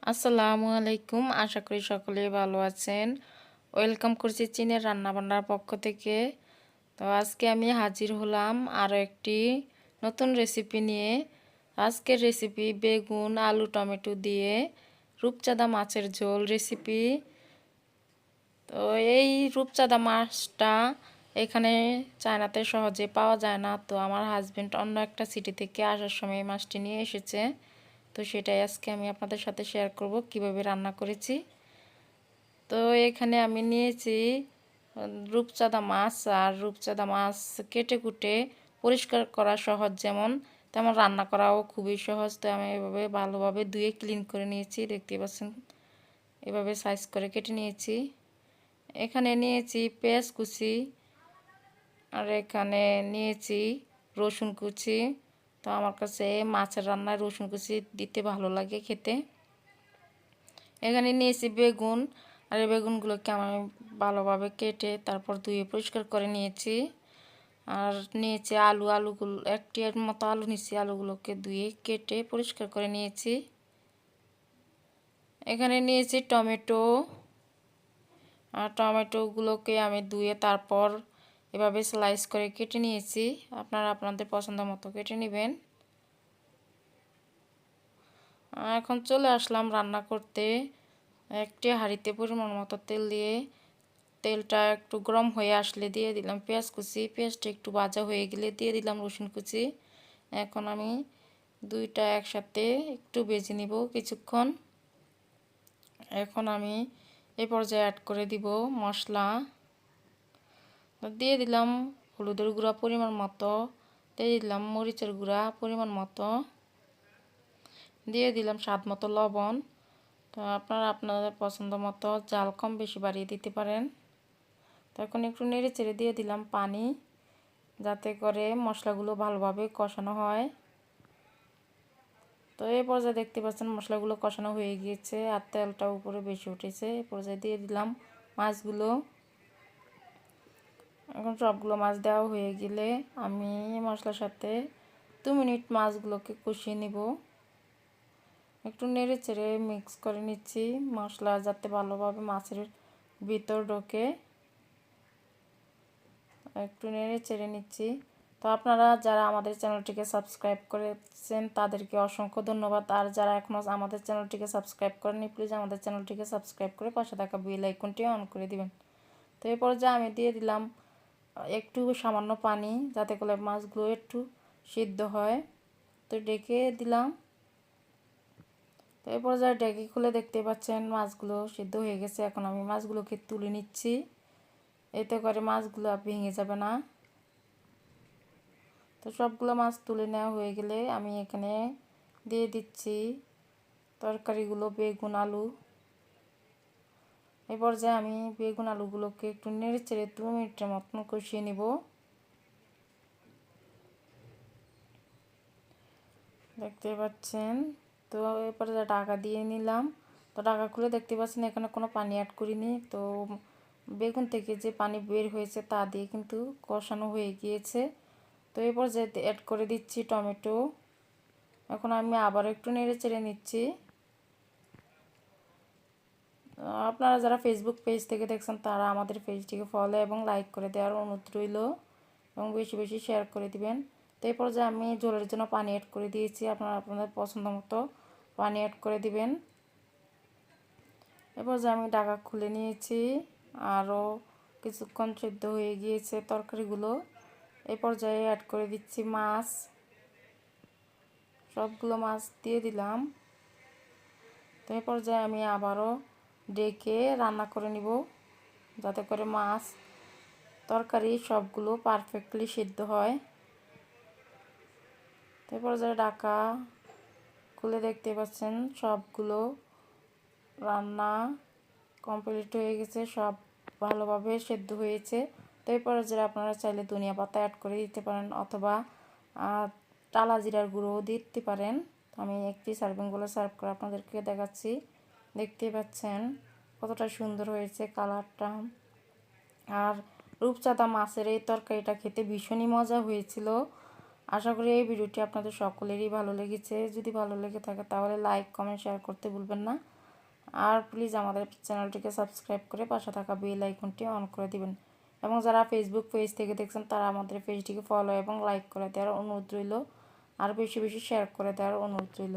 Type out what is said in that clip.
আসসালামুআলাইকুম, আশা করি সকলেই ভালো আছেন। ওয়েলকাম করছি চীনের রান্নাবান্নার পক্ষ থেকে। তো আজকে আমি হাজির হলাম আরও একটি নতুন রেসিপি নিয়ে। আজকের রেসিপি বেগুন, আলু, টমেটো দিয়ে রূপচাঁদা মাছের ঝোল রেসিপি। তো এই রূপচাঁদা মাছটা এখানে চায়নাতে সহজে পাওয়া যায় না। তো আমার হাজবেন্ড অন্য একটা সিটি থেকে আসার সময় এই মাছটি নিয়ে এসেছে। তো সেটাই আজকে আমি আপনাদের সাথে শেয়ার করব কিভাবে রান্না করেছি। তো এখানে আমি নিয়েছি রূপচাঁদা মাছ। আর রূপচাঁদা মাছ কেটে কুটে পরিষ্কার করা সহজ যেমন, তেমন রান্না করাও খুবই সহজ। তো আমি এভাবে ভালোভাবে ধুয়ে ক্লিন করে নিয়েছি, দেখতে পাচ্ছেন এভাবে সাইজ করে কেটে নিয়েছি। এখানে নিয়েছি পেঁয়াজ কুচি, আর এখানে নিয়েছি রসুন কুচি। তো আমার কাছে মাছের রান্নায় রসুন কুচি দিতে ভালো লাগে খেতে। এখানে নিয়েছি বেগুন, আর এই বেগুনগুলোকে আমি ভালোভাবে কেটে তারপর ধুয়ে পরিষ্কার করে নিয়েছি। আর নিয়েছি আলুগুলো একটির মতো আলু নিয়েছি, আলুগুলোকে ধুয়ে কেটে পরিষ্কার করে নিয়েছি। এখানে নিয়েছি টমেটো, আর টমেটোগুলোকে আমি ধুয়ে তারপর এভাবে স্লাইস করে কেটে নিয়েছি। আপনারা আপনাদের পছন্দ মতো কেটে নেবেন। এখন চলে আসলাম রান্না করতে। একটি হাঁড়িতে পরিমাণ মতো তেল দিয়ে, তেলটা একটু গরম হয়ে আসলে দিয়ে দিলাম পেঁয়াজ কুচি। পেঁয়াজটা একটু ভাজা হয়ে গেলে দিয়ে দিলাম রসুন কুচি। এখন আমি দুইটা একসাথে একটু ভেজে নিব কিছুক্ষণ। এখন আমি এই পর্যায়ে অ্যাড করে দিব মশলা। দিয়ে দিলাম হলুদের গুঁড়া পরিমাণ মতো, দিয়ে দিলাম মরিচের গুঁড়া পরিমাণ মতো, দিয়ে দিলাম স্বাদ মতো লবণ। তো আপনারা আপনাদের পছন্দ মতো জাল কম বেশি বাড়িয়ে দিতে পারেন। তো এখন একটু নেড়ে চেড়ে দিয়ে দিলাম পানি, যাতে করে মশলাগুলো ভালোভাবে কষানো হয়। তো এই পর্যায়ে দেখতে পাচ্ছেন মশলাগুলো কষানো হয়ে গিয়েছে আর তেলটা উপরে বেশি উঠেছে। এই পর্যায়ে দিয়ে দিলাম মাছগুলো। এখন সবগুলো মাছ দেওয়া হয়ে গেলে আমি মশলার সাথে 2 মিনিট মাছগুলোকে কষিয়ে নিব। একটু নেড়ে চেড়ে মিক্স করে নিচ্ছি, মশলা যাতে ভালোভাবে মাছের ভিতর ঢোকে। একটু নেড়ে চেড়ে নিচ্ছি। তো আপনারা যারা আমাদের চ্যানেলটিকে সাবস্ক্রাইব করেছেন তাদেরকে অসংখ্য ধন্যবাদ। আর যারা এখনও আমাদের চ্যানেলটিকে সাবস্ক্রাইব করেননি, প্লিজ আমাদের চ্যানেলটিকে সাবস্ক্রাইব করে পাশে থাকা বেল আইকনটি অন করে দিবেন। তো এই পর্যায়ে আমি দিয়ে দিলাম একটু সামান্য পানি, যাতে করে মাছগুলো একটু সিদ্ধ হয়। তো ডেকে দিলাম। তো এই পর্যায়ে ডেকে খুলে দেখতে পাচ্ছেন মাছগুলো সিদ্ধ হয়ে গেছে। এখন আমি মাছগুলোকে তুলে নিচ্ছি, এতে করে মাছগুলো আর ভেঙে যাবে না। তো সবগুলো মাছ তুলে নেওয়া হয়ে গেলে আমি এখানে দিয়ে দিচ্ছি তরকারিগুলো, বেগুন, আলু। এই পর্যায়ে আমি বেগুন আলুগুলোকে একটু নেড়ে চেড়ে 2 মিনিটের মতন কষিয়ে নিব। দেখতে পাচ্ছেন। তো এরপরে ঢাকা দিয়ে নিলাম। তো ঢাকা খুলে দেখতে পাচ্ছেন এখানে কোনো পানি অ্যাড করিনি। তো বেগুন থেকে যে পানি বের হয়েছে তা দিয়ে কিন্তু কষানো হয়ে গিয়েছে। তো এই পর্যায়ে অ্যাড করে দিচ্ছি টমেটো। এখন আমি আবার একটু নেড়ে চেড়ে নিচ্ছি। আপনারা যারা ফেসবুক পেজ থেকে দেখছেন তারা আমাদের পেজটিকে ফলো এবং লাইক করে দেওয়ার অনুরোধ রইল, এবং বেশি বেশি শেয়ার করে দিবেন। তো এই পর্যায়ে আমি ঝোলের জন্য পানি অ্যাড করে দিয়েছি, আপনারা আপনাদের পছন্দ মতো পানি অ্যাড করে দিবেন। এ পর্যায়ে আমি ঢাকা খুলে নিয়েছি, আরও কিছুক্ষণ সিদ্ধ হয়ে গিয়েছে তরকারিগুলো। এই পর্যায়ে অ্যাড করে দিচ্ছি মাছ। সবগুলো মাছ দিয়ে দিলাম। তো এই পর্যায়ে আমি আবারও ডেকে রান্না করে নিব, যাতে করে মাছ তরকারি সবগুলো পারফেক্টলি সিদ্ধ হয়। তো এই পর্যায়ে ঢাকা খুলে দেখতে পাচ্ছেন সবগুলো রান্না কমপ্লিট হয়ে গেছে, সব ভালোভাবে সিদ্ধ হয়েছে। তো এই পর্যায়ে আপনারা চাইলে ধনিয়া পাতা অ্যাড করে দিতে পারেন, অথবা টালা জিরার গুঁড়োও দিতে পারেন। আমি একটি সার্ভিংগুলো সার্ভ করে আপনাদেরকে দেখাচ্ছি। দেখতে পাচ্ছেন কতটা সুন্দর হয়েছে কালারটা। আর রূপচাঁদা মাছের এই তরকারিটা খেতে ভীষণই মজা হয়েছিল। আশা করি এই ভিডিওটি আপনাদের সকলেরই ভালো লেগেছে। যদি ভালো লেগে থাকে তাহলে লাইক, কমেন্ট, শেয়ার করতে ভুলবেন না। আর প্লিজ আমাদের চ্যানেলটিকে সাবস্ক্রাইব করে পাশে থাকা বেল আইকনটি অন করে দিবেন। এবং যারা ফেসবুক পেজ থেকে দেখছেন তারা আমাদের পেজটিকে ফলো এবং লাইক করে দেওয়ার অনুরোধ রইল। আর বেশি বেশি শেয়ার করে দেওয়ার অনুরোধ রইল।